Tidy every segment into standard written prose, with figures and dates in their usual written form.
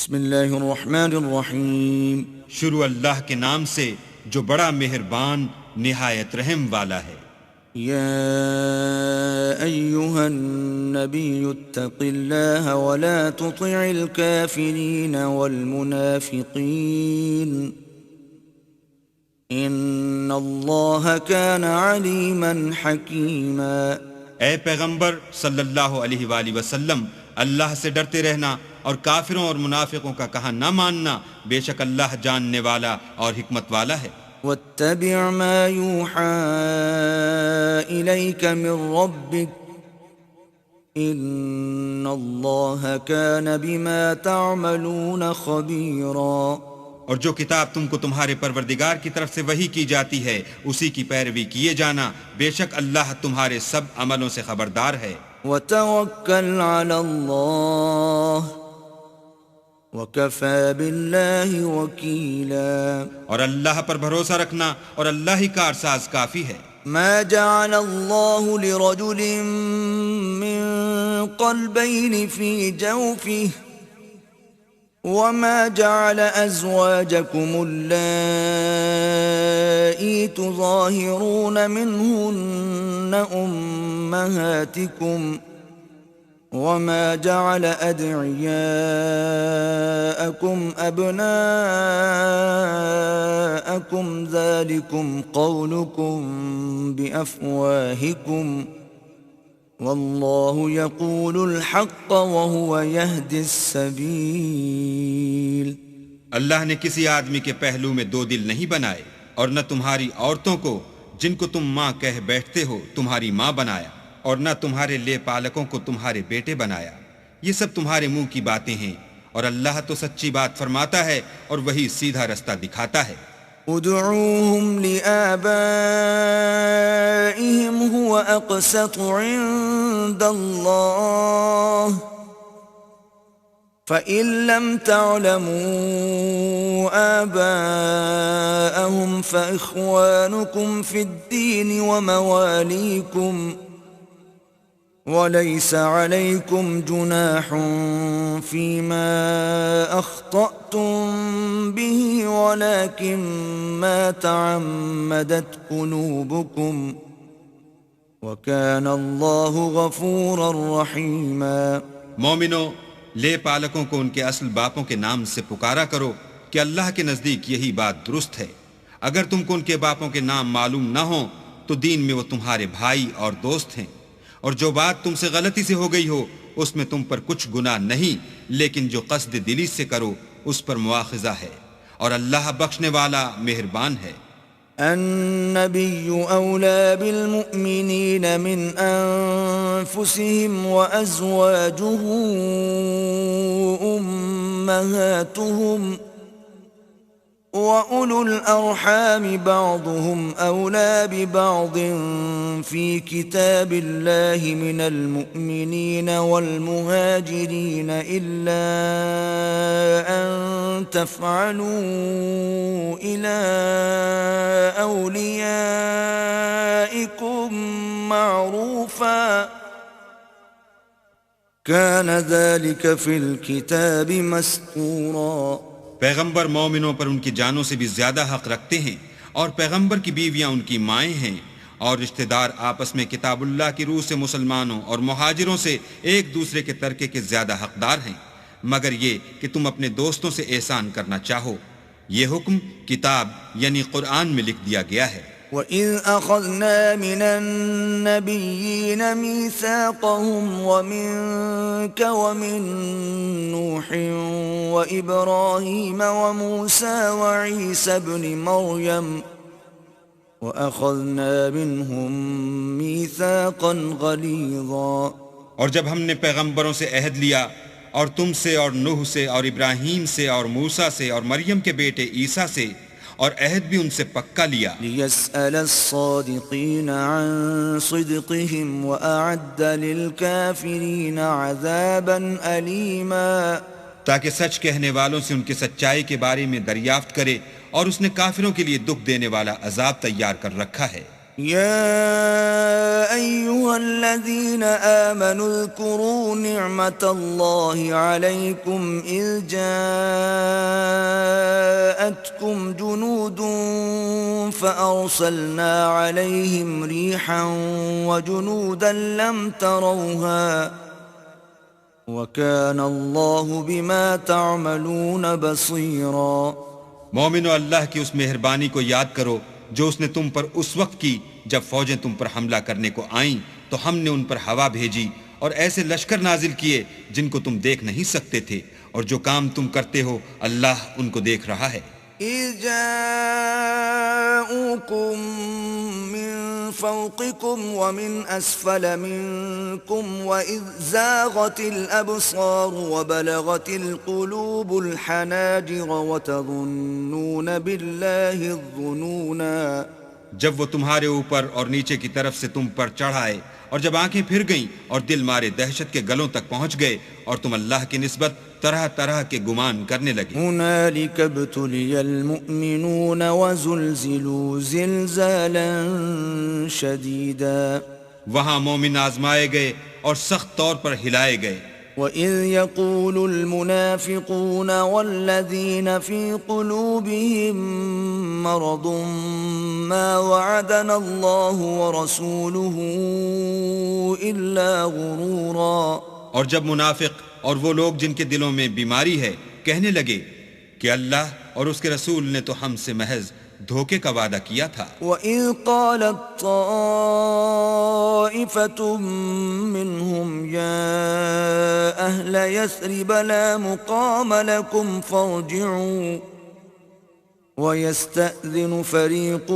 بسم اللہ الرحمن الرحیم. شروع اللہ کے نام سے جو بڑا مہربان نہایت رحم والا ہے. یا ایہا النبی اتق اللہ ولا تطع الكافرین والمنافقین ان اللہ کان علیما حکیما. اے پیغمبر صلی اللہ علیہ وآلہ وسلم، اللہ سے ڈرتے رہنا اور کافروں اور منافقوں کا کہا نہ ماننا، بے شک اللہ جاننے والا اور حکمت والا ہے. واتبع ما يوحى إليك من ربك إن الله كان بما تعملون خبيرا. اور جو کتاب تم کو تمہارے پروردگار کی طرف سے وحی کی جاتی ہے اسی کی پیروی کیے جانا، بے شک اللہ تمہارے سب عملوں سے خبردار ہے. وتوکل علی اللہ وَكَفَى بِاللَّهِ وَكِيلًا. اور اللہ پر بھروسہ رکھنا اور اللہ ہی کارساز کافی ہے. ما جعل الله لرجل من قلبين في جوفه وما جعل أزواجكم اللائي تظاهرون منهن أمهاتكم وما جعل أدعياءكم أبناءكم ذلكم قولكم بأفواهكم والله يقول الحق وهو يهدي السبيل. اللہ نے کسی آدمی کے پہلو میں دو دل نہیں بنائے، اور نہ تمہاری عورتوں کو جن کو تم ماں کہہ بیٹھتے ہو تمہاری ماں بنایا، اور نہ تمہارے لے پالکوں کو تمہارے بیٹے بنایا. یہ سب تمہارے منہ کی باتیں ہیں، اور اللہ تو سچی بات فرماتا ہے اور وہی سیدھا رستہ دکھاتا ہے. ادعوهم لآبائهم هو أقسط عند الله فإن لم تعلموا آباءهم فإخوانكم في الدين ومواليكم وَلَيْسَ عَلَيْكُمْ جُنَاحٌ فِيمَا أَخْطَأْتُمْ بِهِ وَلَكِنْ مَا تَعَمَّدَتْ قُلُوبُكُمْ وَكَانَ اللَّهُ غَفُورًا رَحِيمًا. مومنو، لے پالکوں کو ان کے اصل باپوں کے نام سے پکارا کرو کہ اللہ کے نزدیک یہی بات درست ہے. اگر تم کو ان کے باپوں کے نام معلوم نہ ہوں تو دین میں وہ تمہارے بھائی اور دوست ہیں، اور جو بات تم سے غلطی سے ہو گئی ہو اس میں تم پر کچھ گناہ نہیں، لیکن جو قصد دلی سے کرو اس پر مواخذہ ہے، اور اللہ بخشنے والا مہربان ہے. النبي أولى بالمؤمنين من أنفسهم وأزواجه أمهاتهم وَأُولُو الْأَرْحَامِ بَعْضُهُمْ أَوْلَى بِبَعْضٍ فِي كِتَابِ اللَّهِ مِنَ الْمُؤْمِنِينَ وَالْمُهَاجِرِينَ إِلَّا أَن تَفْعَلُوا إِلَى أَوْلِيَائِكُمْ مَعْرُوفًا كَانَ ذَلِكَ فِي الْكِتَابِ مَسْطُورًا. پیغمبر مومنوں پر ان کی جانوں سے بھی زیادہ حق رکھتے ہیں، اور پیغمبر کی بیویاں ان کی مائیں ہیں، اور رشتہ دار آپس میں کتاب اللہ کی روح سے مسلمانوں اور مہاجروں سے ایک دوسرے کے ترکے کے زیادہ حقدار ہیں، مگر یہ کہ تم اپنے دوستوں سے احسان کرنا چاہو. یہ حکم کتاب یعنی قرآن میں لکھ دیا گیا ہے. وَإِذْ أَخَذْنَا مِنَ النَّبِيِّينَ مِيثَاقَهُمْ وَمِنْكَ وَمِنْ نُوحٍ وَإِبْرَاهِيمَ وَمُوسَى وَعِيسَى ابْنِ مَرْيَمَ وَأَخَذْنَا مِنْهُمْ مِيثَاقًا غَلِيظًا. اور جب ہم نے پیغمبروں سے عہد لیا، اور تم سے اور نوح سے اور ابراہیم سے اور موسیٰ سے اور مریم کے بیٹے عیسیٰ سے، اور عہد بھی ان سے پکا لیا. لِيَسْأَلَ الصَّادِقِينَ عَن صِدْقِهِمْ وَأَعَدَّ لِلْكَافِرِينَ عَذَابًا أَلِيمًا. تاکہ سچ کہنے والوں سے ان کی سچائی کے بارے میں دریافت کرے، اور اس نے کافروں کے لیے دکھ دینے والا عذاب تیار کر رکھا ہے. يا أيها الذين آمنوا اذكروا نعمة الله عليكم إذ جاءتكم جنود فأرسلنا عليهم ريحا وجنودا لم تروها وكان الله بما تعملون بصيرا. مومنو، اللہ کی اس مہربانی کو یاد کرو جو اس نے تم پر اس وقت کی جب فوجیں تم پر حملہ کرنے کو آئیں تو ہم نے ان پر ہوا بھیجی اور ایسے لشکر نازل کیے جن کو تم دیکھ نہیں سکتے تھے، اور جو کام تم کرتے ہو اللہ ان کو دیکھ رہا ہے. إذ جاءوكم من فوقكم ومن أسفل منكم وإذ زاغت الأبصار وبلغت القلوب الحناجر وتظنون بالله الظنونا. جب وہ تمہارے اوپر اور نیچے کی طرف سے تم پر چڑھائے اور جب آنکھیں پھر گئیں اور دل مارے دہشت کے گلوں تک پہنچ گئے اور تم اللہ کی نسبت طرح طرح کے گمان کرنے لگے. هنالك ابتلي المؤمنون وزلزلوا زلزالا شديدا. وہاں مومن آزمائے گئے اور سخت طور پر ہلائے گئے. وَإِذْ يَقُولُ الْمُنَافِقُونَ وَالَّذِينَ فِي قُلُوبِهِم مَّرَضٌ مَّا وَعَدَنَا اللَّهُ وَرَسُولُهُ إِلَّا غُرُورًا. اور جب منافق اور وہ لوگ جن کے دلوں میں بیماری ہے کہنے لگے کہ اللہ اور اس کے رسول نے تو ہم سے محض دھوکے کا وعدہ کیا تھا. وَإِذْ قَالَتْ طَائِفَةٌ مِّنْهُمْ يَا أَهْلَ يَثْرِبَ لَا مُقَامَ لَكُمْ فَارْجِعُوا وَيَسْتَأْذِنُ فَرِيقٌ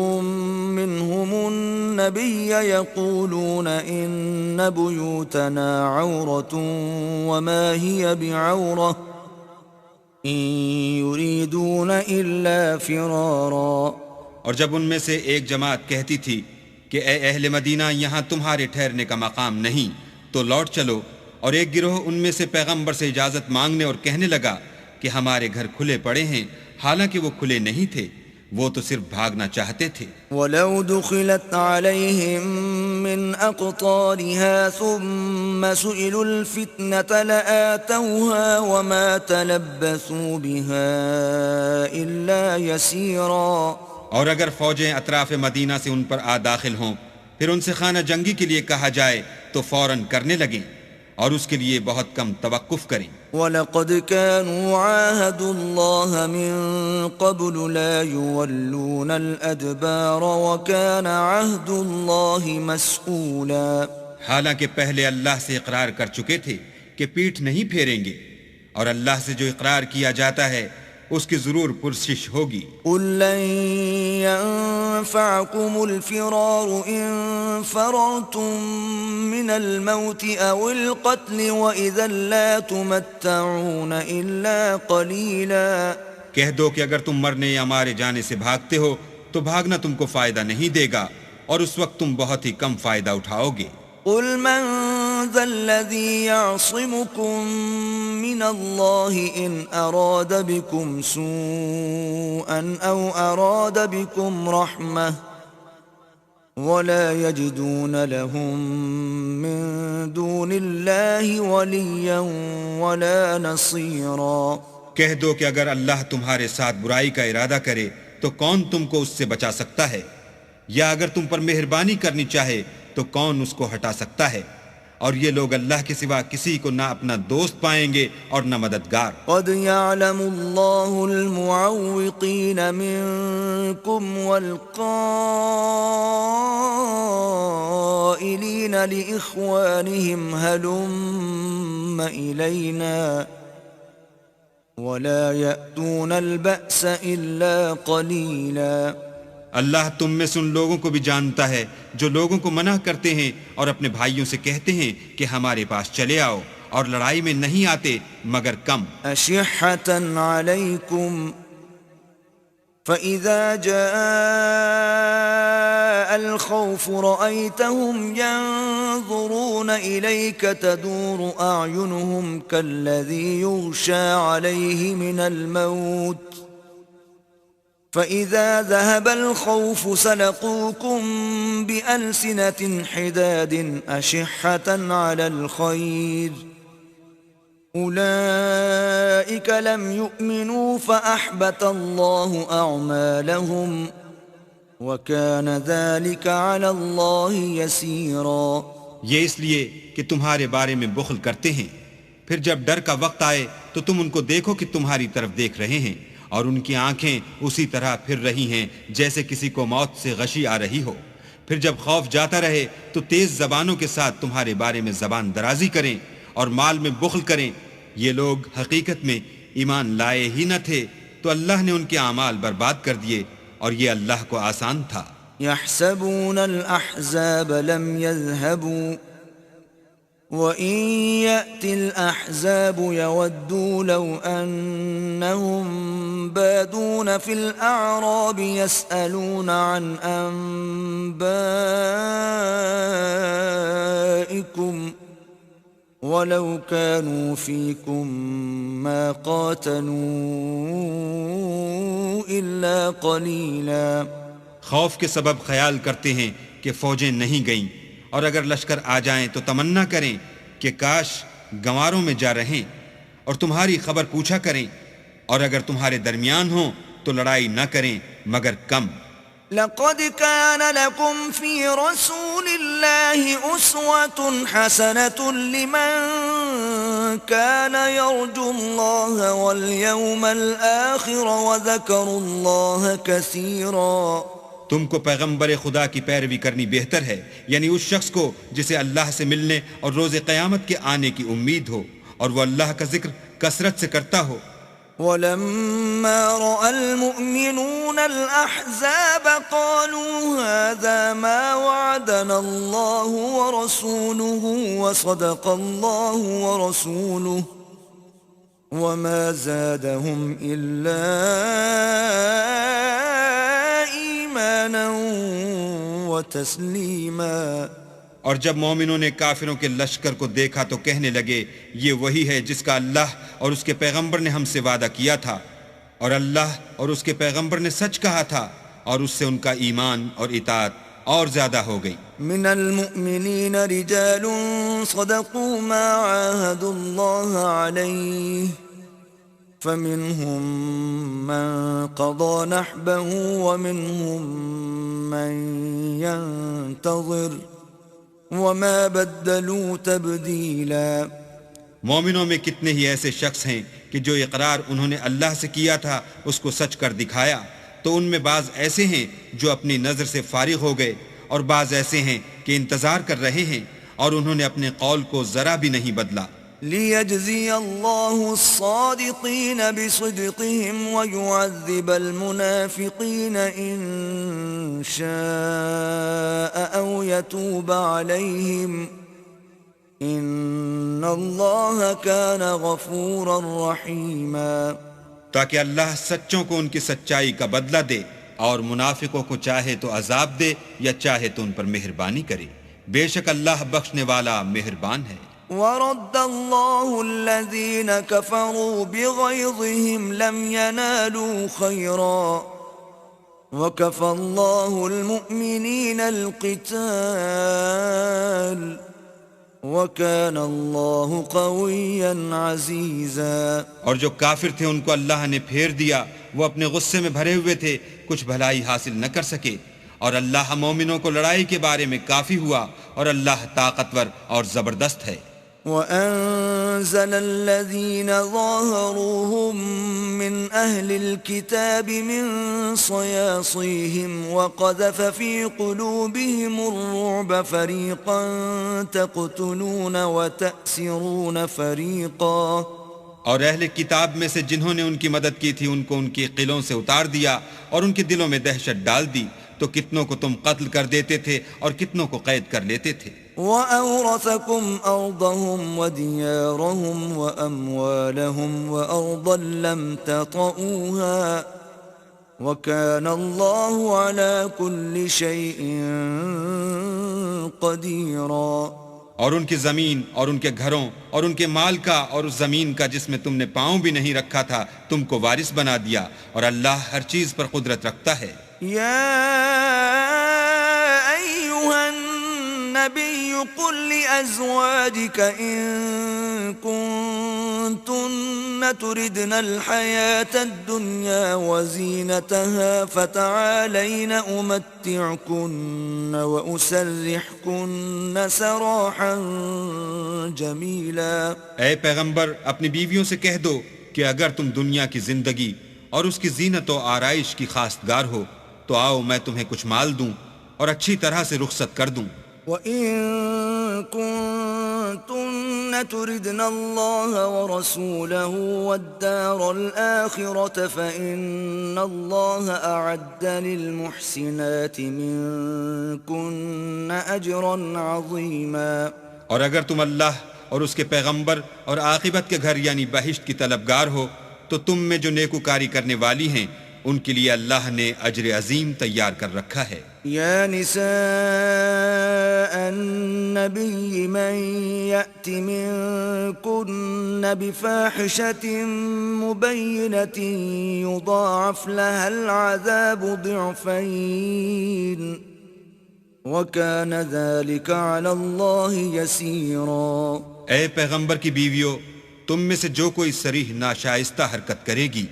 مِّنْهُمُ النَّبِيَّ يَقُولُونَ إِنَّ بُيُوتَنَا عَوْرَةٌ وَمَا هِيَ بِعَوْرَةٍ إِن يُرِيدُونَ إِلَّا فِرَارًا. اور جب ان میں سے ایک جماعت کہتی تھی کہ اے اہل مدینہ یہاں تمہارے ٹھہرنے کا مقام نہیں تو لوٹ چلو، اور ایک گروہ ان میں سے پیغمبر سے اجازت مانگنے اور کہنے لگا کہ ہمارے گھر کھلے پڑے ہیں، حالانکہ وہ کھلے نہیں تھے، وہ تو صرف بھاگنا چاہتے تھے. وَلَوْ دُخِلَتْ عَلَيْهِمْ مِنْ أَقْطَارِهَا ثُمَّ سُئِلُوا الْفِتْنَةَ لَآتَوْهَا وَمَا تَلَبَّثُوا بِهَا إِلَّا يَسِيرًا. اور اگر فوجیں اطراف مدینہ سے ان پر داخل ہوں پھر ان سے خانہ جنگی کے لیے کہا جائے تو فوراً کرنے لگیں اور اس کے لیے بہت کم توقف کریں. وَلَقَدْ كَانُوا عَاهَدُوا اللَّهَ مِن قَبْلُ لَا يُوَلُّونَ الْأَدْبَارَ وَكَانَ عَهْدُ اللَّهِ مَسْئُولًا. حالانکہ پہلے اللہ سے اقرار کر چکے تھے کہ پیٹھ نہیں پھیریں گے، اور اللہ سے جو اقرار کیا جاتا ہے اس کی ضرور پرسش ہوگی. قُل لَّن يَنفَعَكُمُ الْفِرَارُ إِن فَرَرْتُم مِّنَ الْمَوْتِ أَوِ الْقَتْلِ وَإِذًا لَّا تُمَتَّعُونَ إِلَّا قَلِيلًا. کہہ دو کہ اگر تم مرنے یا مارے جانے سے بھاگتے ہو تو بھاگنا تم کو فائدہ نہیں دے گا، اور اس وقت تم بہت ہی کم فائدہ اٹھاؤ گے. قُلْ مَن ذَا الَّذِي يَعْصِمُكُم مِّنَ اللَّهِ إِنْ أَرَادَ بِكُمْ سُوءًا أَوْ أَرَادَ بِكُمْ رَحْمَةً وَلَا يَجِدُونَ لَهُم مِّن دُونِ اللَّهِ وَلِيًّا وَلَا نَصِيرًا. کہہ دو کہ اگر اللہ تمہارے ساتھ برائی کا ارادہ کرے تو کون تم کو اس سے بچا سکتا ہے، یا اگر تم پر مہربانی کرنی چاہے تو کون اس کو ہٹا سکتا ہے. اور یہ لوگ اللہ کے سوا کسی کو نہ اپنا دوست پائیں گے اور نہ مددگار. قد يعلم الله المعوقين منكم والقائلين لإخوانهم هلم إلينا ولا يأتون البأس إلا قليلا. اللہ تم میں سے ان لوگوں کو بھی جانتا ہے جو لوگوں کو منع کرتے ہیں اور اپنے بھائیوں سے کہتے ہیں کہ ہمارے پاس چلے آؤ، اور لڑائی میں نہیں آتے مگر کم. أشحة عليكم فإذا جاء الخوف رأيتهم ينظرون إليك تدور أعينهم كالذي يغشى عليه من الموت فإذا ذهب الخوف سلقوكم بألسنة حداد أشحة على الخير أولئك لم يؤمنوا فأحبط الله أعمالهم وَكَانَ ذَلِكَ عَلَى اللَّهِ يَسِيرًا۔ یہ اس لیے کہ تمہارے بارے میں بخل کرتے ہیں، پھر جب ڈر کا وقت آئے تو تم ان کو دیکھو کہ تمہاری طرف دیکھ رہے ہیں، اور ان کی آنکھیں اسی طرح پھر رہی ہیں جیسے کسی کو موت سے غشی آ رہی ہو۔ پھر جب خوف جاتا رہے تو تیز زبانوں کے ساتھ تمہارے بارے میں زبان درازی کریں اور مال میں بخل کریں۔ یہ لوگ حقیقت میں ایمان لائے ہی نہ تھے، تو اللہ نے ان کے اعمال برباد کر دیے، اور یہ اللہ کو آسان تھا۔ يحسبون الأحزاب لم يذهبوا وإن يأتي الأحزاب يودوا لو أنهم بادون في الأعراب يسألون عن أنبائكم ولو كانوا فيكم ما قاتلوا إلا قليلا۔ خوف کے سبب خیال کرتے ہیں کہ فوجیں نہیں گئیں، اور اگر لشکر آ جائیں تو تمنا کریں کہ کاش گنواروں میں جا رہیں اور تمہاری خبر پوچھا کریں، اور اگر تمہارے درمیان ہوں تو لڑائی نہ کریں مگر کم۔ لقد كان لكم في رسول الله أسوة حسنة لمن كان يرجو الله واليوم الآخر وذكر الله كثيرا۔ تم کو پیغمبر خدا کی پیروی کرنی بہتر ہے، یعنی اس شخص کو جسے اللہ سے ملنے اور روز قیامت کے آنے کی امید ہو، اور وہ اللہ کا ذکر کثرت سے کرتا ہو۔ ولما رأى المؤمنون الأحزاب قالوا هذا ما وعدنا الله ورسوله وصدق الله ورسوله وما زادهم إلا إيمانا وتسليما۔ اور جب مومنوں نے کافروں کے لشکر کو دیکھا تو کہنے لگے یہ وہی ہے جس کا اللہ اور اس کے پیغمبر نے ہم سے وعدہ کیا تھا، اور اللہ اور اس کے پیغمبر نے سچ کہا تھا، اور اس سے ان کا ایمان اور اطاعت اور زیادہ ہو گئی۔ من المؤمنین رجال صدقوا ما عاهدوا الله عليه فمنهم من قضى نحبه ومنهم من ينتظر وما بدلوا تبدیلا۔ مومنوں میں کتنے ہی ایسے شخص ہیں کہ جو اقرار انہوں نے اللہ سے کیا تھا اس کو سچ کر دکھایا، تو ان میں بعض ایسے ہیں جو اپنی نظر سے فارغ ہو گئے، اور بعض ایسے ہیں کہ انتظار کر رہے ہیں، اور انہوں نے اپنے قول کو ذرا بھی نہیں بدلا۔ لِيَجْزِيَ اللَّهُ الصَّادِقِينَ بِصِدْقِهِمْ وَيُعَذِّبَ الْمُنَافِقِينَ إِن شَاءَ أَوْ يَتُوبَ عَلَيْهِمْ إِنَّ اللَّهَ كَانَ غَفُورًا رَحِيمًا۔ تاکہ اللہ سچوں کو ان کی سچائی کا بدلہ دے، اور منافقوں کو چاہے تو عذاب دے یا چاہے تو ان پر مہربانی کرے، بے شک اللہ بخشنے والا مہربان ہے۔ وَرَدَّ اللَّهُ الَّذِينَ كَفَرُوا بِغَيْظِهِمْ لَمْ يَنَالُوا خَيْرًا وَكَفَى اللَّهُ الْمُؤْمِنِينَ الْقِتَالَ وَكَانَ اللَّهُ قَوِيًّا عَزِيزًا۔ اور جو کافر تھے ان کو اللہ نے پھیر دیا، وہ اپنے غصے میں بھرے ہوئے تھے، کچھ بھلائی حاصل نہ کر سکے، اور اللہ مومنوں کو لڑائی کے بارے میں کافی ہوا، اور اللہ طاقتور اور زبردست ہے۔ وَأَنزَلَ الَّذِينَ ظَاهَرُوهُم مِّنْ أَهْلِ الْكِتَابِ مِنْ صَيَاصِيهِمْ وَقَذَفَ فِي قُلُوبِهِمُ الرُّعْبَ فَرِيقًا تَقْتُلُونَ وَتَأْسِرُونَ فَرِيقًا۔ اور اہل کتاب میں سے جنہوں نے ان کی مدد کی تھی ان کو ان کی قلعوں سے اتار دیا، اور ان کے دلوں میں دہشت ڈال دی، تو کتنوں کو تم قتل کر دیتے تھے اور کتنوں کو قید کر لیتے تھے۔ وَأَوْرَثَكُمْ أَرْضَهُمْ وَدِيَارَهُمْ وَأَمْوَالَهُمْ وَأَرْضًا لَّمْ تَطَئُوهَا وَكَانَ اللَّهُ عَلَى كُلِّ شَيْءٍ قَدِيرًا۔ اور ان کی زمین اور ان کے گھروں اور ان کے مال کا اور اس زمین کا جس میں تم نے پاؤں بھی نہیں رکھا تھا تم کو وارث بنا دیا، اور اللہ ہر چیز پر قدرت رکھتا ہے۔ يا أيها النبي قل لأزواجك إن كنتن تردن الحياة الدنيا وزينتها فتعالين أمتعكن وأسرحكن سراحا جميلا۔ اے پیغمبر اپنی بیویوں سے کہہ دو کہ اگر تم دنیا کی زندگی اور اس کی زینت و آرائش کی خواستگار ہو تو آؤ میں تمہیں کچھ مال دوں اور اچھی طرح سے رخصت کر دوں۔ وَإِن كُنتُنَّ تُرِدْنَ اللَّهَ وَرَسُولَهُ وَالدَّارَ الْآخِرَةَ فَإِنَّ اللَّهَ أَعَدَّ لِلْمُحْسِنَاتِ مِنكُنَّ أَجْرًا عَظِيمًا۔ اور اگر تم اللہ اور اس کے پیغمبر اور عاقبت کے گھر یعنی بہشت کی طلبگار ہو تو تم میں جو نیکوکاری کرنے والی ہیں ان کے لیے اللہ نے اجر عظیم تیار کر رکھا ہے۔ یا نساء النبی من یأت منکن بفاحشة مبینة یضاعف لها العذاب ضعفین وَكَانَ ذَلِكَ عَلَى اللَّهِ يَسِيرًا۔ اے پیغمبر کی بیویوں، تم میں سے جو کوئی صریح ناشائستہ حرکت کرے گی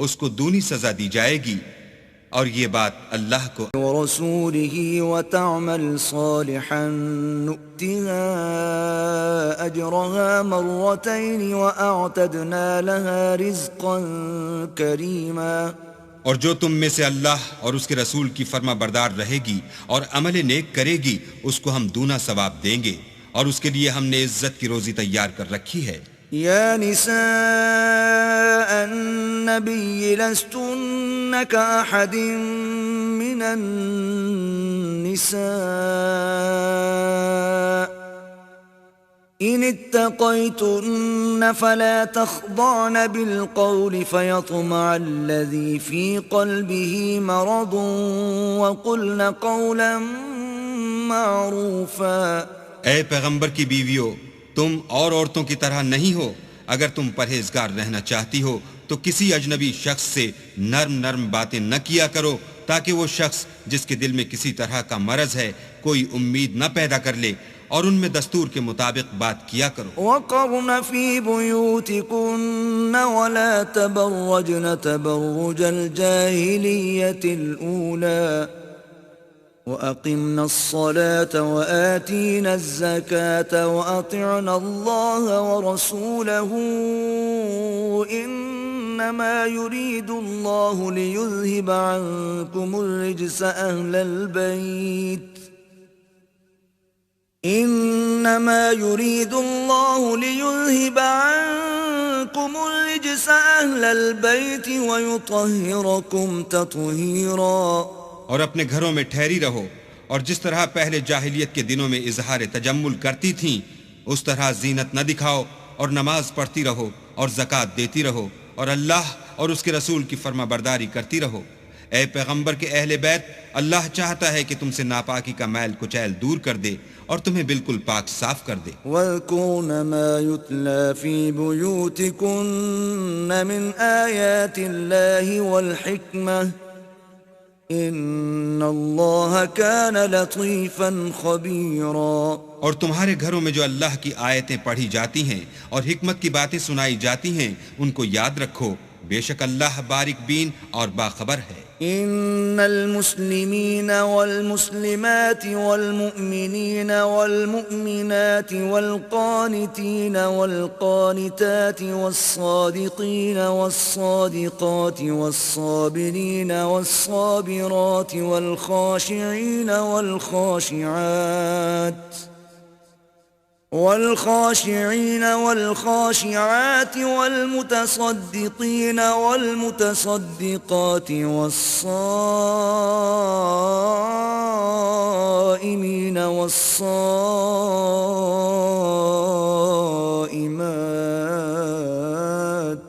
اس کو دونی سزا دی جائے گی، اور یہ بات اللہ کو وَرَسُولِهِ وَتَعْمَلْ صَالِحًا نُؤْتِهَا أَجْرَهَا مَرَّتَيْنِ وَأَعْتَدْنَا لَهَا رِزْقًا كَرِيمًا۔ اور جو تم میں سے اللہ اور اس کے رسول کی فرما بردار رہے گی اور عمل نیک کرے گی اس کو ہم دونا ثواب دیں گے، اور اس کے لیے ہم نے عزت کی روزی تیار کر رکھی ہے۔ یا نساء النبی لستن کأحد من النساء إن اتقيتن فلا تخضعن بالقول فيطمع الذي في قلبه مرض وقلن قولا معروفا۔ اے پیغمبر کی بیویوں، تم اور عورتوں کی طرح نہیں ہو، اگر تم پرہیزگار رہنا چاہتی ہو تو کسی اجنبی شخص سے نرم نرم باتیں نہ کیا کرو تاکہ وہ شخص جس کے دل میں کسی طرح کا مرض ہے کوئی امید نہ پیدا کر لے، اور ان میں دستور کے مطابق بات کیا کرو۔ وَقَرْنَ فِي بُيُوتِكُنَّ وَلَا تَبَرَّجْنَ تَبَرُّجَ الْجَاهِلِيَّةِ الْأُولَى وَأَقِمْنَ الصَّلَاةَ وَآتِينَ الزَّكَاةَ وَأَطِعْنَ اللَّهَ وَرَسُولَهُ إِنَّمَا يُرِيدُ اللَّهُ لِيُذْهِبَ عَنكُمُ الرِّجْسَ أَهْلَ الْبَيْتِ إنما يريد الله ليذهب عنكم الرجس أهل البيت ويطهركم تطهيرا۔ اور اپنے گھروں میں ٹھہری رہو، اور جس طرح پہلے جاہلیت کے دنوں میں اظہار تجمل کرتی تھیں اس طرح زینت نہ دکھاؤ، اور نماز پڑھتی رہو اور زکوٰۃ دیتی رہو، اور اللہ اور اس کے رسول کی فرما برداری کرتی رہو۔ اے پیغمبر کے اہل بیت، اللہ چاہتا ہے کہ تم سے ناپاکی کا میل کچیل دور کر دے اور تمہیں بالکل پاک صاف کر دے۔ وَاذْكُرْنَ مَا يُتْلَى فِي بُيُوتِكُنَّ مِنْ آيَاتِ اللَّهِ وَالْحِكْمَةِ إِنَّ اللَّهَ كَانَ لَطِيفًا خَبِيرًا۔ اور تمہارے گھروں میں جو اللہ کی آیتیں پڑھی جاتی ہیں اور حکمت کی باتیں سنائی جاتی ہیں ان کو یاد رکھو، بے شک اللہ باریک بین اور باخبر ہے۔ ان المسلمین والمسلمات والمؤمنین والمؤمنات والقانتین والقانتات والصادقین والصادقات والصابرین والصابرات والخاشعین والخاشعين والخاشعات والمتصدقين والمتصدقات والصائمين والصائمات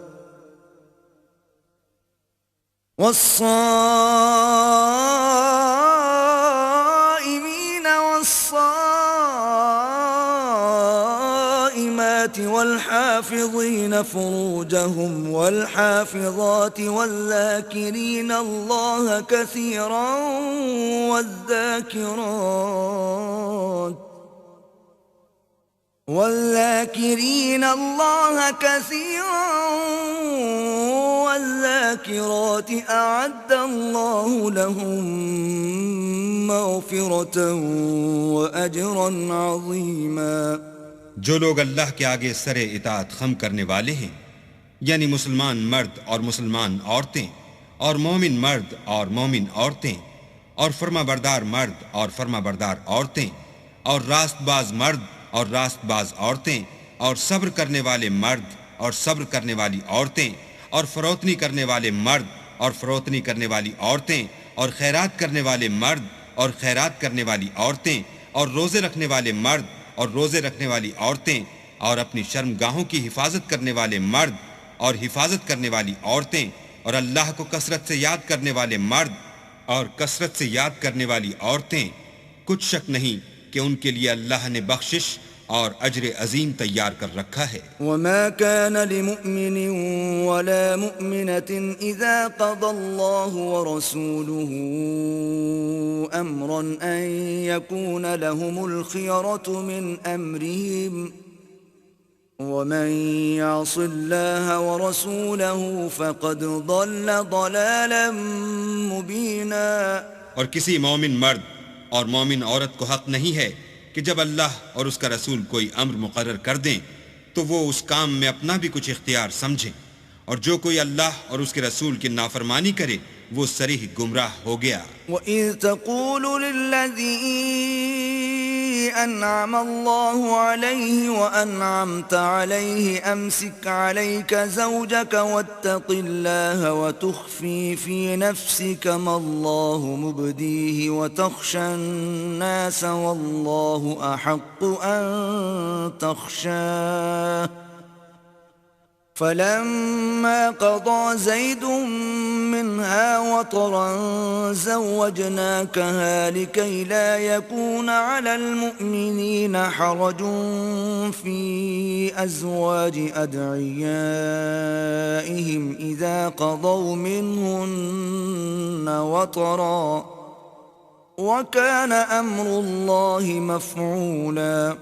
والصائمين والصائمات الصلاة والحافظين فروجهم والحافظات والذاكرين الله كثيرا والذاكرين الله كثيرا والذاكرات أعد الله لهم مغفرة وأجرا عظيما۔ جو لوگ اللہ کے آگے سر اطاعت خم کرنے والے ہیں، یعنی مسلمان مرد اور مسلمان عورتیں، اور مومن مرد اور مومن عورتیں، اور فرما بردار مرد اور فرما بردار عورتیں، اور راست باز مرد اور راست باز عورتیں، اور صبر کرنے والے مرد اور صبر کرنے والی عورتیں، اور فروتنی کرنے والے مرد اور فروتنی کرنے والی عورتیں، اور خیرات کرنے والے مرد اور خیرات کرنے والی عورتیں، اور روزے رکھنے والے مرد اور روزے رکھنے والی عورتیں، اور اپنی شرمگاہوں کی حفاظت کرنے والے مرد اور حفاظت کرنے والی عورتیں، اور اللہ کو کثرت سے یاد کرنے والے مرد اور کثرت سے یاد کرنے والی عورتیں، کچھ شک نہیں کہ ان کے لیے اللہ نے بخشش اور اجر عظیم تیار کر رکھا ہے۔ وما كان لمؤمن ولا مؤمنة إذا قضى الله ورسوله أمرا أن يكون لهم الخيرة من أمرهم ومن يعص الله ورسوله فقد ضل ضلالا مبينا۔ اور کسی مومن مرد اور مومن عورت کو حق نہیں ہے کہ جب اللہ اور اس کا رسول کوئی امر مقرر کر دیں تو وہ اس کام میں اپنا بھی کچھ اختیار سمجھیں، اور جو کوئی اللہ اور اس کے رسول کی نافرمانی کرے وہ صریح گمراہ ہو گیا۔ وَإِذْ تَقُولُ لِلَّذِي أَنْعَمَ اللَّهُ عَلَيْهِ وَأَنْعَمْتَ عَلَيْهِ أَمْسِكْ عَلَيْكَ زَوْجَكَ وَاتَّقِ اللَّهَ وَتُخْفِي فِي نَفْسِكَ مَا اللَّهُ مُبْدِيهِ وَتَخْشَى النَّاسَ وَاللَّهُ أَحَقُّ أَن تَخْشَاهُ فلما قضى زيد منها وطرا زوجناكها لكي لا يكون على المؤمنين حرج في أزواج أدعيائهم إذا قضوا منهن وطرا وكان أمر الله مفعولا۔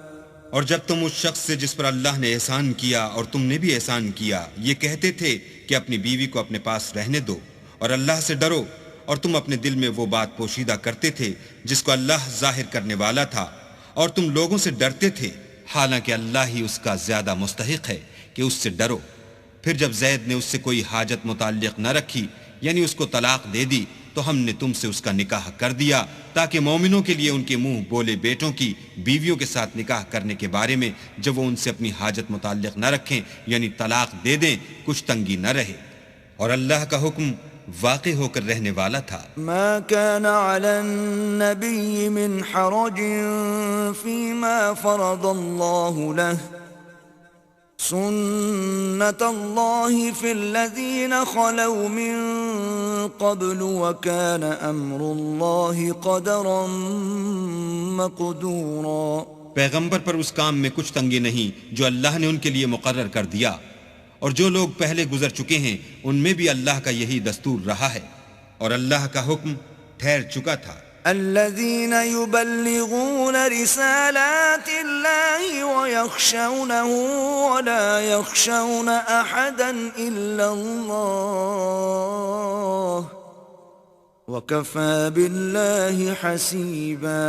اور جب تم اس شخص سے جس پر اللہ نے احسان کیا اور تم نے بھی احسان کیا یہ کہتے تھے کہ اپنی بیوی کو اپنے پاس رہنے دو اور اللہ سے ڈرو، اور تم اپنے دل میں وہ بات پوشیدہ کرتے تھے جس کو اللہ ظاہر کرنے والا تھا، اور تم لوگوں سے ڈرتے تھے، حالانکہ اللہ ہی اس کا زیادہ مستحق ہے کہ اس سے ڈرو۔ پھر جب زید نے اس سے کوئی حاجت متعلق نہ رکھی، یعنی اس کو طلاق دے دی، تو ہم نے تم سے اس کا نکاح کر دیا تاکہ مومنوں کے لیے ان کے منہ بولے بیٹوں کی بیویوں کے ساتھ نکاح کرنے کے بارے میں جب وہ ان سے اپنی حاجت متعلق نہ رکھیں یعنی طلاق دے دیں کچھ تنگی نہ رہے، اور اللہ کا حکم واقع ہو کر رہنے والا تھا۔ ما كان على النبي من حرج فيما فرض الله له سنة الله في الذين خلوا من قبل وكان أمر الله قدرا مقدورا۔ پیغمبر پر اس کام میں کچھ تنگی نہیں جو اللہ نے ان کے لیے مقرر کر دیا، اور جو لوگ پہلے گزر چکے ہیں ان میں بھی اللہ کا یہی دستور رہا ہے، اور اللہ کا حکم ٹھہر چکا تھا۔ الذين يبلغون رسالات الله ويخشونه ولا يخشون أحدا إلا الله وكفى بالله حسيبا۔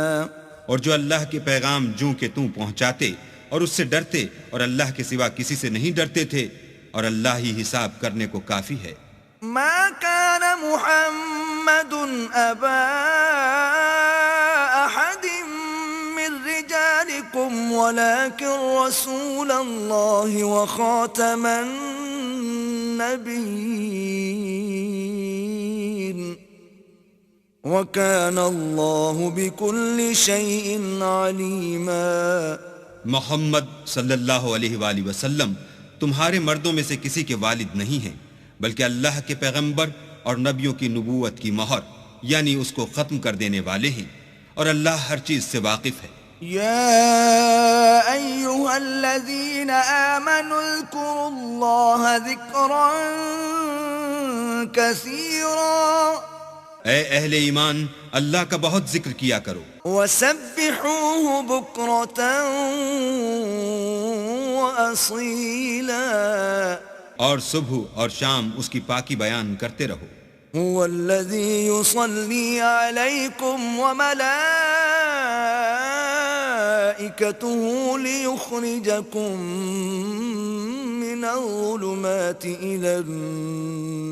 اور جو اللہ کے پیغام جوں کہ توں پہنچاتے اور اس سے ڈرتے اور اللہ کے سوا کسی سے نہیں ڈرتے تھے، اور اللہ ہی حساب کرنے کو کافی ہے۔ ما كان محمد أبا أحد من رجالكم ولكن رسول الله وخاتم النبيين وكان الله بكل شيء عليما۔ محمد صلی اللہ علیہ وآلہ وسلم تمہارے مردوں میں سے کسی کے والد نہیں ہیں، بلکہ اللہ کے پیغمبر اور نبیوں کی نبوت کی مہر یعنی اس کو ختم کر دینے والے ہیں، اور اللہ ہر چیز سے واقف ہے۔ يا أيها الذين آمنوا اذكروا الله ذكرا كثيرا اے اہل ایمان اللہ کا بہت ذکر کیا کرو، وسبحوه بكرة وأصيلا اور صبح اور شام اس کی پاکی بیان کرتے رہو۔ هو الذي يصلي عليكم وملائكته ليخرجكم من الظلمات إلى النور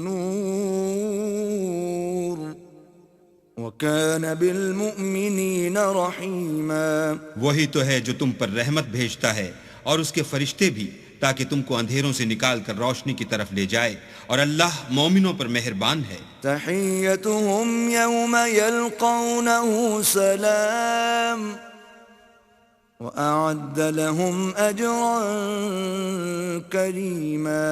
وكان بالمؤمنين رحيما۔ وہی تو ہے جو تم پر رحمت بھیجتا ہے اور اس کے فرشتے بھی، تاکہ تم کو اندھیروں سے نکال کر روشنی کی طرف لے جائے، اور اللہ مومنوں پر مہربان ہے۔ تحيتهم يوم يلقونه سلام وأعد لهم أجرا كريما۔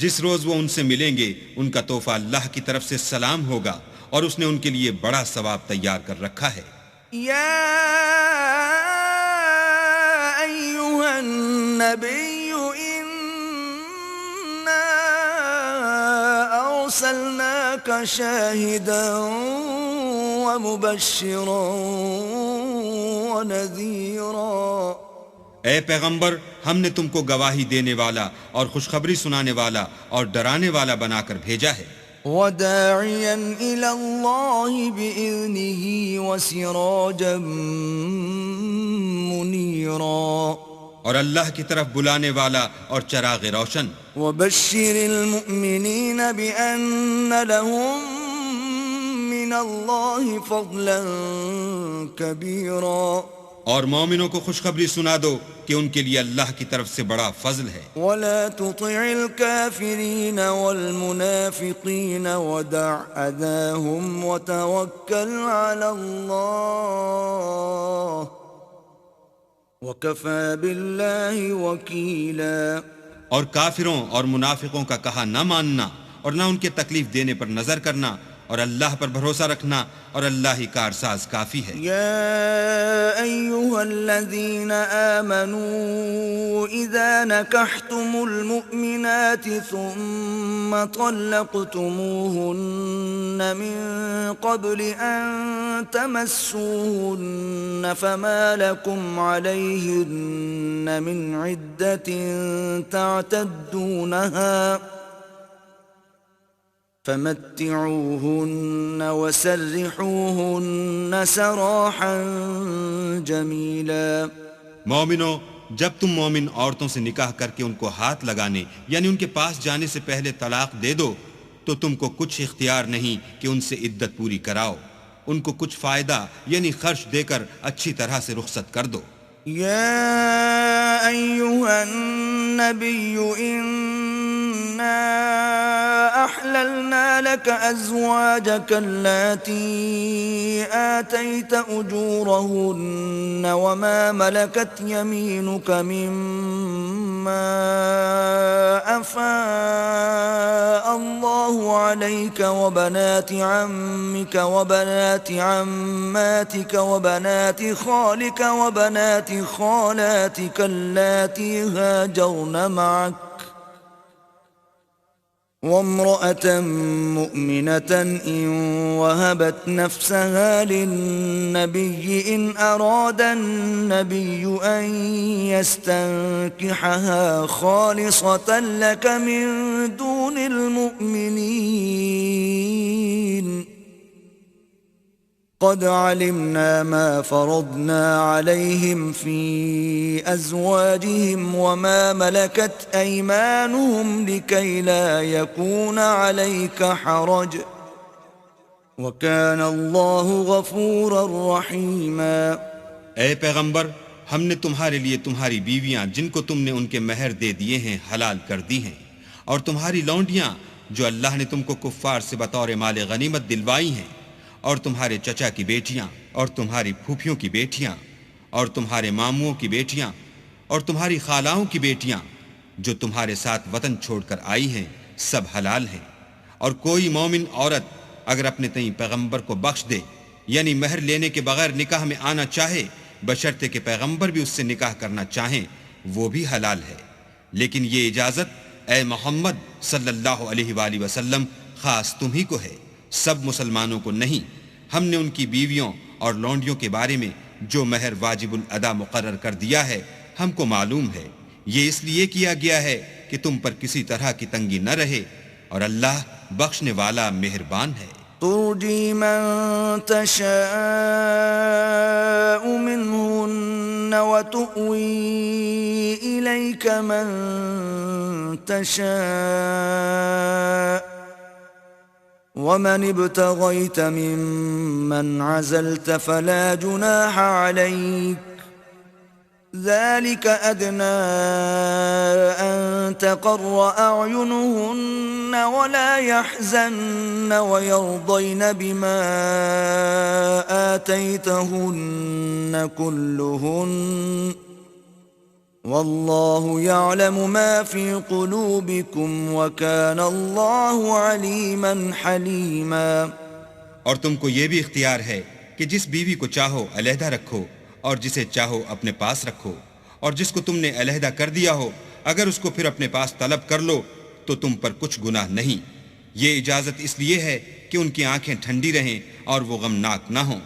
جس روز وہ ان سے ملیں گے ان کا تحفہ اللہ کی طرف سے سلام ہوگا، اور اس نے ان کے لیے بڑا ثواب تیار کر رکھا ہے۔ يا أيها النبي إنا أرسلناك شاهدا ومبشرا ونذيرا۔ اے پیغمبر، ہم نے تم کو گواہی دینے والا اور خوشخبری سنانے والا اور ڈرانے والا بنا کر بھیجا ہے، وداعيا إلى الله بإذنه وسراجا منيرا، اور اللہ کی طرف بلانے والا اور چراغ روشن۔ وبشر المؤمنين بأن لهم من الله فضلا كبيرا، اور مومنوں کو خوشخبری سنا دو کہ ان کے لیے اللہ کی طرف سے بڑا فضل ہے۔ ولا تطع الكافرين والمنافقين ودع أذاهم وتوكل على الله وكفى بالله وكيلا۔ اور کافروں اور منافقوں کا کہا نہ ماننا اور نہ ان کے تکلیف دینے پر نظر کرنا، اور اللہ پر بھروسہ رکھنا، اور اللہ ہی کارساز کافی ہے۔ يا أيها الذين آمنوا إذا نكحتم المؤمنات ثم طلقتموهن من قبل أن تمسوهن فما لكم عليهن من عدة تعتدونها فمتعوهن وسرحوهن سراحا جميلا۔ مومنوں، جب تم مومن عورتوں سے نکاح کر کے ان کو ہاتھ لگانے یعنی ان کے پاس جانے سے پہلے طلاق دے دو تو تم کو کچھ اختیار نہیں کہ ان سے عدت پوری کراؤ، ان کو کچھ فائدہ یعنی خرچ دے کر اچھی طرح سے رخصت کر دو۔ يا أيها النبي إنا أحللنا لك أزواجك اللاتي آتيت أجورهن وما ملكت يمينك مما أفاء الله عليك وبنات عمك وبنات عماتك وبنات خالك وبنات خالاتك اللاتي هاجرن معك وامرأة مؤمنة إن وهبت نفسها للنبي إن أراد النبي أن يستنكحها خالصة لك من دون المؤمنين قد علمنا ما فرضنا عليهم في أزواجهم وما ملكت أيمانهم لكي لا يكون عليك حرج وكان الله غفورا رحيما۔ اے پیغمبر، ہم نے تمہارے لیے تمہاری بیویاں جن کو تم نے ان کے مہر دے دیے ہیں حلال کر دی ہیں، اور تمہاری لونڈیاں جو اللہ نے تم کو کفار سے بطور مال غنیمت دلوائی ہیں، اور تمہارے چچا کی بیٹیاں اور تمہاری پھوپھیوں کی بیٹیاں اور تمہارے ماموں کی بیٹیاں اور تمہاری خالاؤں کی بیٹیاں جو تمہارے ساتھ وطن چھوڑ کر آئی ہیں، سب حلال ہیں۔ اور کوئی مومن عورت اگر اپنے تئیں پیغمبر کو بخش دے یعنی مہر لینے کے بغیر نکاح میں آنا چاہے بشرطے کہ پیغمبر بھی اس سے نکاح کرنا چاہیں وہ بھی حلال ہے، لیکن یہ اجازت اے محمد صلی اللہ علیہ وآلہ وسلم خاص تم ہی کو ہے، سب مسلمانوں کو نہیں۔ ہم نے ان کی بیویوں اور لونڈیوں کے بارے میں جو مہر واجب الادا مقرر کر دیا ہے ہم کو معلوم ہے، یہ اس لیے کیا گیا ہے کہ تم پر کسی طرح کی تنگی نہ رہے، اور اللہ بخشنے والا مہربان ہے۔ ترجي من تشاء منهن وتؤوي إليك من تشاء ومن ابتغيت ممن عزلت فلا جناح عليك ذلك أدنى أن تقر أعينهن ولا يحزن ويرضين بما آتيتهن كلهن والله يعلم ما في قلوبكم وكان الله عليما حليما۔ اور تم کو یہ بھی اختیار ہے کہ جس بیوی کو چاہو علیحدہ رکھو اور جسے چاہو اپنے پاس رکھو، اور جس کو تم نے علیحدہ کر دیا ہو اگر اس کو پھر اپنے پاس طلب کر لو تو تم پر کچھ گناہ نہیں۔ یہ اجازت اس لیے ہے کہ ان کی آنکھیں ٹھنڈی رہیں اور وہ غمناک نہ ہوں،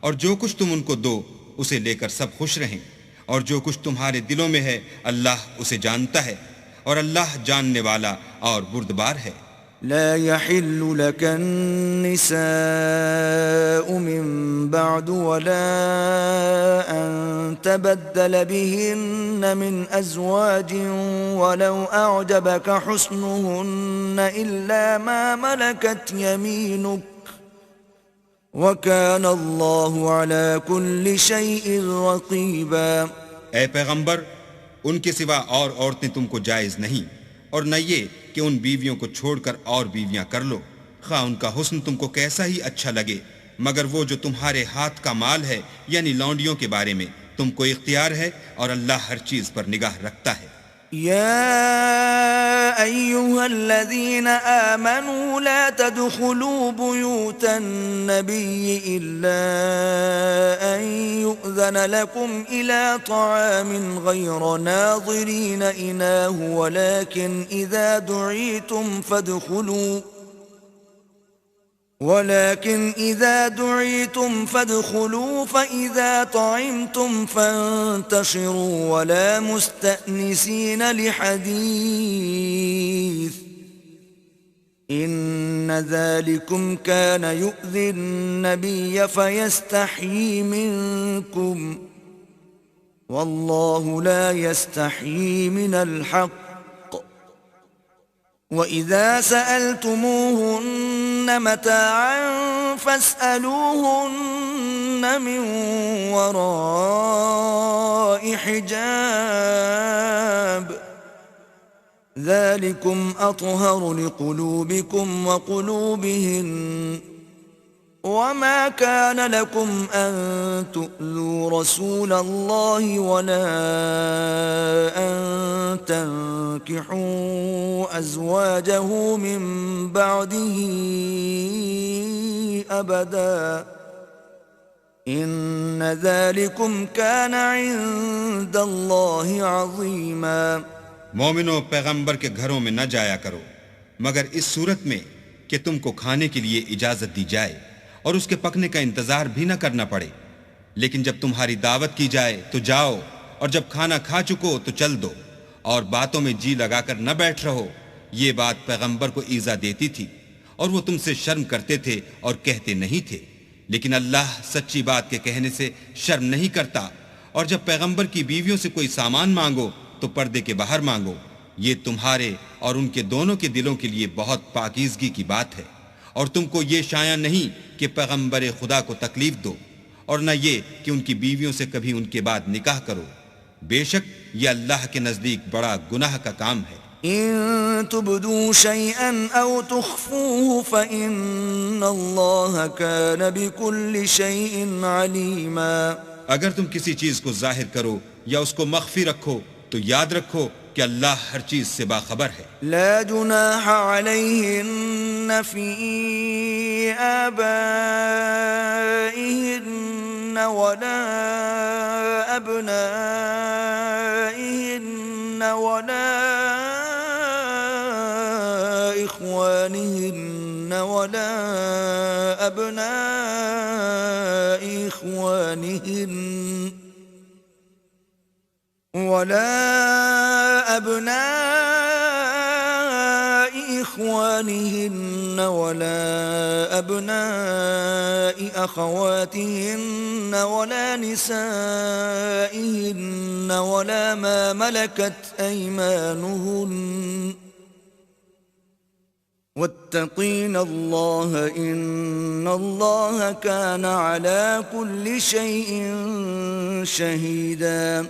اور جو کچھ تم ان کو دو اسے لے کر سب خوش رہیں، اور جو کچھ تمہارے دلوں میں ہے اللہ اسے جانتا ہے، اور اللہ جاننے والا اور بردبار ہے۔ لا يحل لك النساء من بعد ولا أن تبدل بهن من أزواج ولو أعجبك حسنهن إلا ما ملكت يمينك وكان الله على كل شيء رقيبا۔ اے پیغمبر، ان کے سوا اور عورتیں تم کو جائز نہیں، اور نہ یہ کہ ان بیویوں کو چھوڑ کر اور بیویاں کر لو، خواہ ان کا حسن تم کو کیسا ہی اچھا لگے، مگر وہ جو تمہارے ہاتھ کا مال ہے یعنی لونڈیوں کے بارے میں تم کو اختیار ہے، اور اللہ ہر چیز پر نگاہ رکھتا ہے۔ يا أيها الذين آمنوا لا تدخلوا بيوت النبي إلا أن يؤذن لكم إلى طعام غير ناظرين إناه ولكن إذا دعيتم فادخلوا فإذا طعمتم فانتشروا ولا مستأنسين لحديث إن ذلكم كان يؤذي النبي فيستحيي منكم والله لا يستحيي من الحق وَإِذَا سَأَلْتُمُوهُنَّ مَتَاعًا فَاسْأَلُوهُنَّ مِنْ وَرَاءِ حِجَابٍ ذَلِكُمْ أَطْهَرُ لِقُلُوبِكُمْ وَقُلُوبِهِنَّ وَمَا كَانَ لَكُمْ أَن تُؤْذُوا رَسُولَ اللَّهِ وَلَا أَن تَنكِحُوا أَزْوَاجَهُ مِن بَعْدِهِ أَبَدًا إِنَّ ذَلِكُمْ كَانَ عِندَ اللَّهِ عَظِيمًا۔ مومنو، پیغمبر کے گھروں میں نہ جایا کرو مگر اس صورت میں کہ تم کو کھانے کے لیے اجازت دی جائے اور اس کے پکنے کا انتظار بھی نہ کرنا پڑے، لیکن جب تمہاری دعوت کی جائے تو جاؤ، اور جب کھانا کھا چکو تو چل دو، اور باتوں میں جی لگا کر نہ بیٹھ رہو۔ یہ بات پیغمبر کو ایذا دیتی تھی اور وہ تم سے شرم کرتے تھے اور کہتے نہیں تھے، لیکن اللہ سچی بات کے کہنے سے شرم نہیں کرتا۔ اور جب پیغمبر کی بیویوں سے کوئی سامان مانگو تو پردے کے باہر مانگو، یہ تمہارے اور ان کے دونوں کے دلوں کے لیے بہت پاکیزگی کی بات ہے، اور تم کو یہ شایع نہیں کہ پیغمبر خدا کو تکلیف دو، اور نہ یہ کہ ان کی بیویوں سے کبھی ان کے بعد نکاح کرو، بے شک یہ اللہ کے نزدیک بڑا گناہ کا کام ہے۔ إن تبدوا شيئا أو تخفوه فإن الله كان بكل شيء عليما۔ اگر تم کسی چیز کو ظاہر کرو یا اس کو مخفی رکھو تو یاد رکھو کہ اللہ ہر چیز سے باخبر ہے۔ لا جناح عليهن في آبائهن ولا أبنائهن ولا إخوانهن ولا أبناء إخوانهن ولا أبناء أخواتهن ولا نسائهن ولا ما ملكت أيمانهن واتقين الله إن الله كان على كل شيء شهيدا.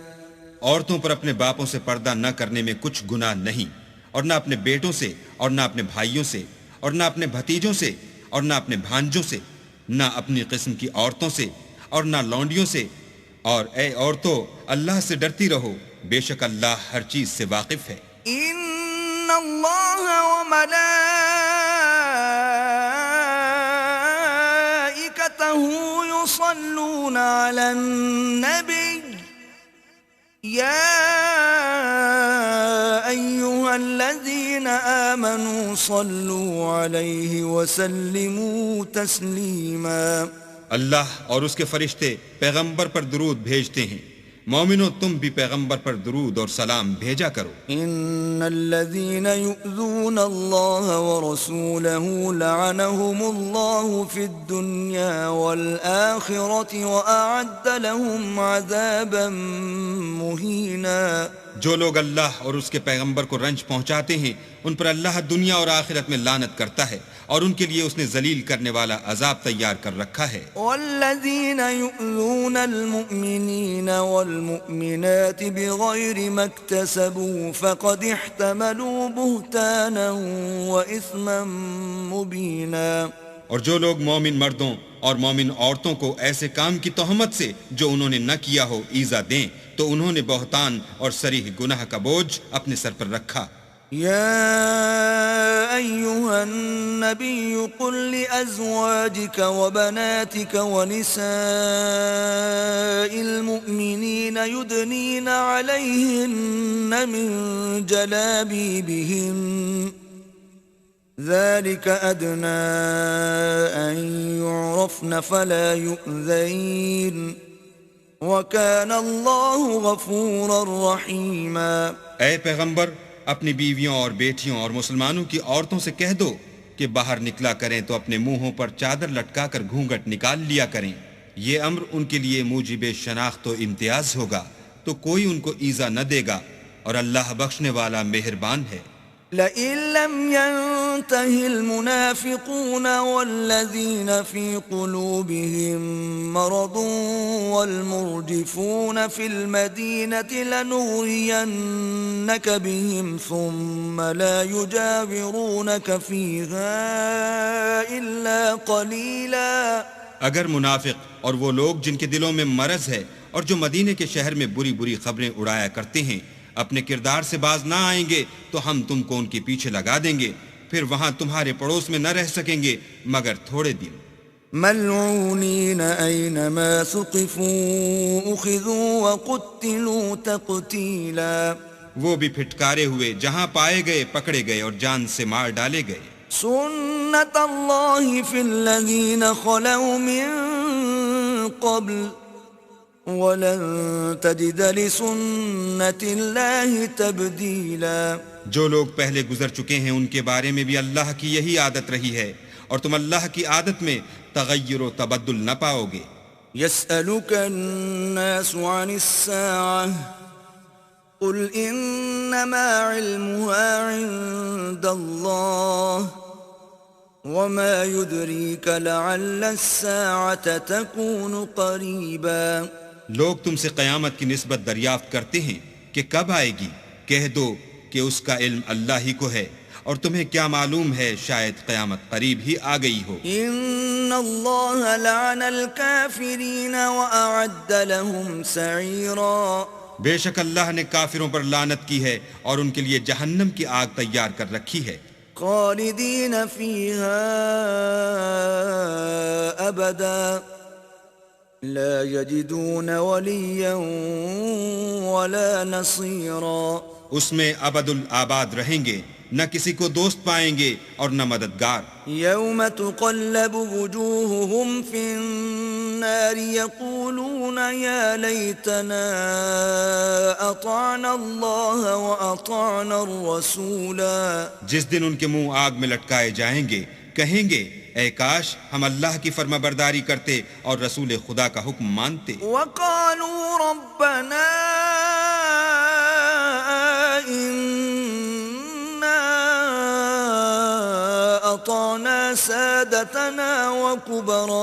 عورتوں پر اپنے باپوں سے پردہ نہ کرنے میں کچھ گناہ نہیں، اور نہ اپنے بیٹوں سے، اور نہ اپنے بھائیوں سے، اور نہ اپنے بھتیجوں سے، اور نہ اپنے بھانجوں سے، نہ اپنی قسم کی عورتوں سے، اور نہ لونڈیوں سے. اور اے عورتوں، اللہ سے ڈرتی رہو، بے شک اللہ ہر چیز سے واقف ہے. إن الله وملائكته يصلون على النبي يا أيها الذين آمنوا صلوا عليه وسلموا تسليما. اللہ اور اس کے فرشتے پیغمبر پر درود بھیجتے ہیں. مومنو، تم بھی پیغمبر پر درود اور سلام بھیجا کرو. ان الذين يؤذون الله ورسوله لعنهم الله في الدنيا والآخرة وأعد لهم عذابا مهينا. جو لوگ اللہ اور اس کے پیغمبر کو رنج پہنچاتے ہیں ان پر اللہ دنیا اور آخرت میں لعنت کرتا ہے، اور ان کے لیے اس نے ذلیل کرنے والا عذاب تیار کر رکھا ہے. والذین یؤذون المؤمنین والمؤمنات بغیر ما اکتسبوا فقد احتملوا بہتانا واثما مبینا. اور جو لوگ مومن مردوں اور مومن عورتوں کو ایسے کام کی تہمت سے جو انہوں نے نہ کیا ہو ایذا دیں تو انہوں نے بہتان اور صریح گناہ کا بوجھ اپنے سر پر رکھا. يا أيها النبي قل لأزواجك وبناتك ونساء المؤمنين يدنين عليهن من جلابيبهن ذلك أدنى أن يعرفن فلا يؤذين وكان الله غفورا رحيما. اے پیغمبر، اپنی بیویوں اور بیٹیوں اور مسلمانوں کی عورتوں سے کہہ دو کہ باہر نکلا کریں تو اپنے منہوں پر چادر لٹکا کر گھونگھٹ نکال لیا کریں. یہ امر ان کے لیے موجب شناخت و امتیاز ہوگا تو کوئی ان کو ایذا نہ دے گا، اور اللہ بخشنے والا مہربان ہے. لئن لم ينته المنافقون والذين في قلوبهم مرض والمرجفون في المدينة لنغرينك بهم ثم لا يجاورونك فيها إلا قليلا. اگر منافق اور وہ لوگ جن کے دلوں میں مرض ہے اور جو مدینے کے شہر میں بری بری خبریں اڑایا کرتے ہیں اپنے کردار سے باز نہ آئیں گے تو ہم تم کو ان کے پیچھے لگا دیں گے، پھر وہاں تمہارے پڑوس میں نہ رہ سکیں گے مگر تھوڑے دن. ملعونین اینما ثقفوا اخذوا وقتلوا تقتیلا. وہ بھی پھٹکارے ہوئے، جہاں پائے گئے پکڑے گئے اور جان سے مار ڈالے گئے. سنت اللہ فی الذین خلوا من قبل وَلَن تَجِدَ لِسُنَّةِ اللَّهِ تَبْدِيلًا. جو لوگ پہلے گزر چکے ہیں ان کے بارے میں بھی اللہ کی یہی عادت رہی ہے، اور تم اللہ کی عادت میں تغیر و تبدل نہ پاؤ گے. يَسْأَلُكَ النَّاسُ عَنِ السَّاعَةِ قُلْ إِنَّمَا عِلْمُهَا عِندَ اللَّهِ وَمَا يُدْرِيكَ لَعَلَّ السَّاعَةَ تَكُونُ قَرِيبًا. لوگ تم سے قیامت کی نسبت دریافت کرتے ہیں کہ کب آئے گی. کہہ دو کہ اس کا علم اللہ ہی کو ہے، اور تمہیں کیا معلوم ہے شاید قیامت قریب ہی آ گئی ہو. ان اللہ لعن الکافرین واعد لهم سعیرا. بے شک اللہ نے کافروں پر لعنت کی ہے اور ان کے لیے جہنم کی آگ تیار کر رکھی ہے. خالدین فیہا ابدا لا يجدون وليا ولا نصيرا اس میں ابد الآباد رہیں گے، نہ کسی کو دوست پائیں گے اور نہ مددگار۔ يوم تقلب وجوههم في النار يقولون يا ليتنا أطعنا الله وأطعنا الرسولا۔ جس دن ان کے منہ آگ میں لٹکائے جائیں گے، کہیں گے اے کاش ہم اللہ کی فرما برداری کرتے اور رسول خدا کا حکم مانتے۔ وقالوا ربنا أطعنا سادتنا وكبراءنا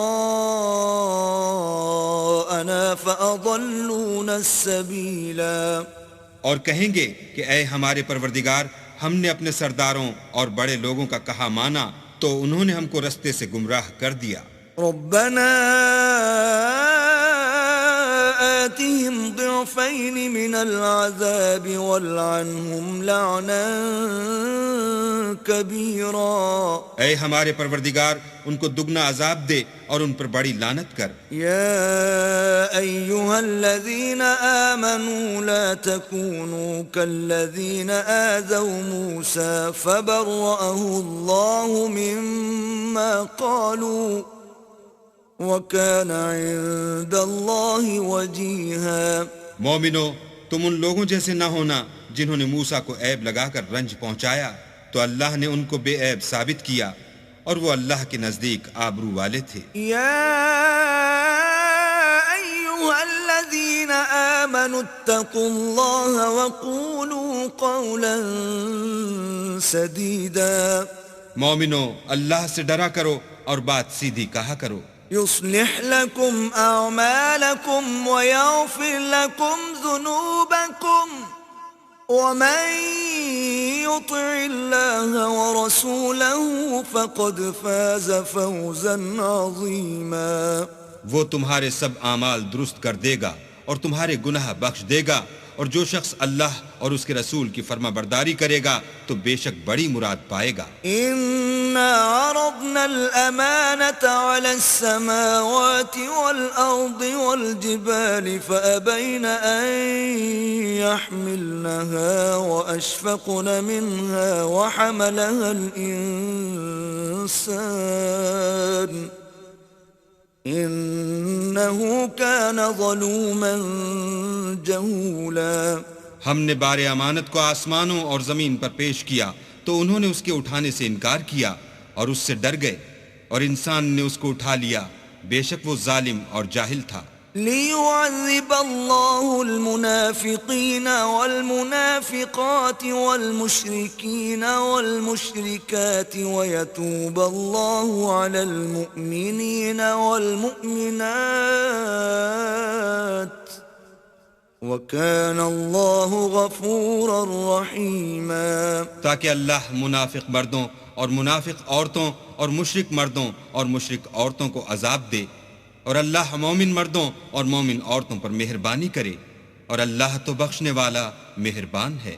فأضلونا السبيلا۔ اور کہیں گے کہ اے ہمارے پروردگار، ہم نے اپنے سرداروں اور بڑے لوگوں کا کہا مانا تو انہوں نے ہم کو رستے سے گمراہ کر دیا۔ ربنا آتهم ضعفين من العذاب والعنهم لعنا كبيرا۔ اے ہمارے پروردگار، ان کو دگنا عذاب دے اور ان پر بڑی لعنت کر۔ يا أيها الذين آمنوا لا تكونوا كالذين آذوا موسى فبرأه الله مما قالوا وَكَانَ عِندَ اللَّهِ وَجِيهًا۔ مومنو، تم ان لوگوں جیسے نہ ہونا جنہوں نے موسیٰ کو عیب لگا کر رنج پہنچایا، تو اللہ نے ان کو بے عیب ثابت کیا اور وہ اللہ کے نزدیک آبرو والے تھے۔ يَا أَيُّهَا الَّذِينَ آمَنُوا اتَّقُوا اللَّهَ وَقُولُوا قَوْلًا سَدِيدًا۔ مومنو، اللہ سے ڈرا کرو اور بات سیدھی کہا کرو۔ يصلح لكم أعمالكم ويغفر لكم ذنوبكم ومن يطع الله ورسوله فقد فاز فوزا عظيما۔ وہ تمہارے سب اعمال درست کر دے گا اور تمہارے گناہ بخش دے گا، اور جو شخص اللہ اور اس کے رسول کی فرما برداری کرے گا تو بے شک بڑی مراد پائے گا۔ إنا عرضنا الأمانة على السماوات والأرض والجبال فأبين أن يحملنها وأشفقن منها وحملها الإنسان إنه كان ظلوما جهولا۔ ہم نے بار امانت کو آسمانوں اور زمین پر پیش کیا تو انہوں نے اس کے اٹھانے سے انکار کیا اور اس سے ڈر گئے، اور انسان نے اس کو اٹھا لیا، بے شک وہ ظالم اور جاہل تھا۔ لِيُعَذِّبَ اللَّهُ الْمُنَافِقِينَ وَالْمُنَافِقَاتِ وَالْمُشْرِكِينَ وَالْمُشْرِكَاتِ وَيَتُوبَ اللَّهُ عَلَى الْمُؤْمِنِينَ وَالْمُؤْمِنَاتِ وَكَانَ اللَّهُ غَفُورًا رَحِيمًا۔ تاکہ اللہ منافق مردوں اور منافق عورتوں اور مشرک مردوں اور مشرک عورتوں کو عذاب دے، اور اللہ مومن مردوں اور مومن عورتوں پر مہربانی کرے، اور اللہ تو بخشنے والا مہربان ہے۔